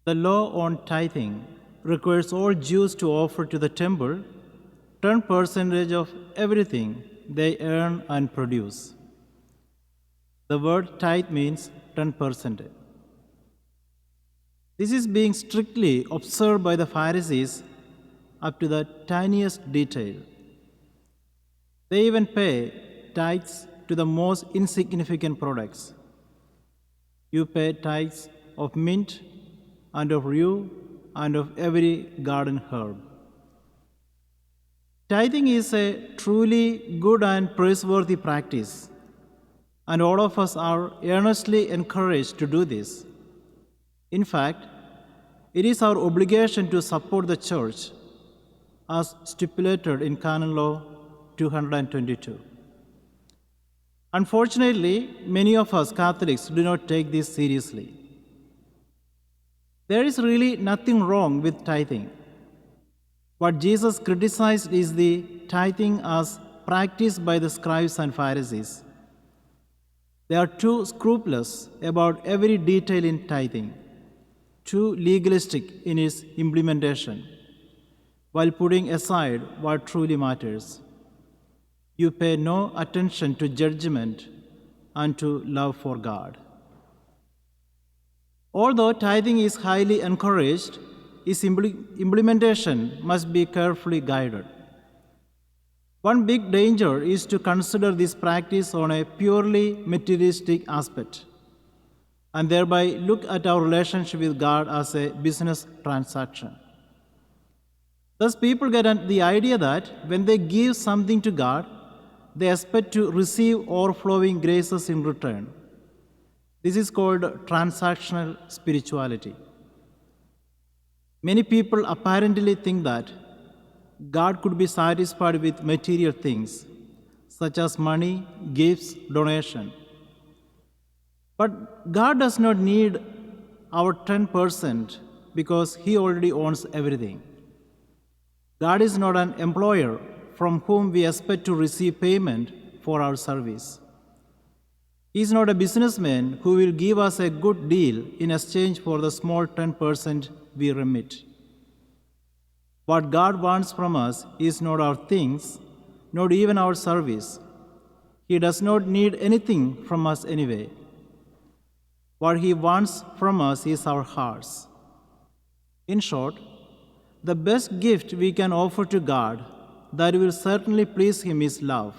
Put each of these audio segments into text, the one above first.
The law on tithing requires all Jews to offer to the temple 10% of everything they earn and produce. The word tithe means 10%. This is being strictly observed by the Pharisees up to the tiniest detail. They even pay tithes to the most insignificant products. You pay tithes of mint and of rue and of every garden herb. Tithing is a truly good and praiseworthy practice, and all of us are earnestly encouraged to do this. In fact, it is our obligation to support the church as stipulated in Canon Law 222. Unfortunately, many of us Catholics do not take this seriously. There is really nothing wrong with tithing. What Jesus criticized is the tithing as practiced by the scribes and Pharisees. They are too scrupulous about every detail in tithing, too legalistic in its implementation, while putting aside what truly matters. You pay no attention to judgment and to love for God. Although tithing is highly encouraged, its implementation must be carefully guided. One big danger is to consider this practice on a purely materialistic aspect and thereby look at our relationship with God as a business transaction. Thus, people get the idea that when they give something to God, they expect to receive overflowing graces in return. This is called transactional spirituality. Many people apparently think that God could be satisfied with material things, such as money, gifts, donation. But God does not need our 10% because He already owns everything. God is not an employer from whom we expect to receive payment for our service. He is not a businessman who will give us a good deal in exchange for the small 10% we remit. What God wants from us is not our things, not even our service. He does not need anything from us anyway. What He wants from us is our hearts. In short, the best gift we can offer to God that will certainly please Him is love.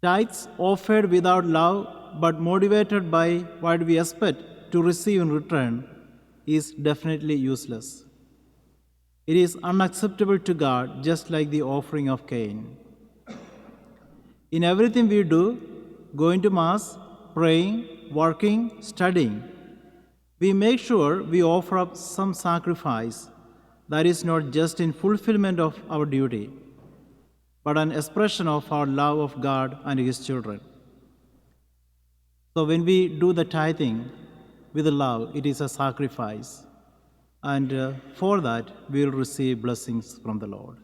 Tithes offered without love but motivated by what we expect to receive in return is definitely useless. It is unacceptable to God, just like the offering of Cain. In everything we do, going to Mass, praying, working, studying, we make sure we offer up some sacrifice that is not just in fulfillment of our duty, but an expression of our love of God and His children. So when we do the tithing with love, it is a sacrifice. And for that, we will receive blessings from the Lord.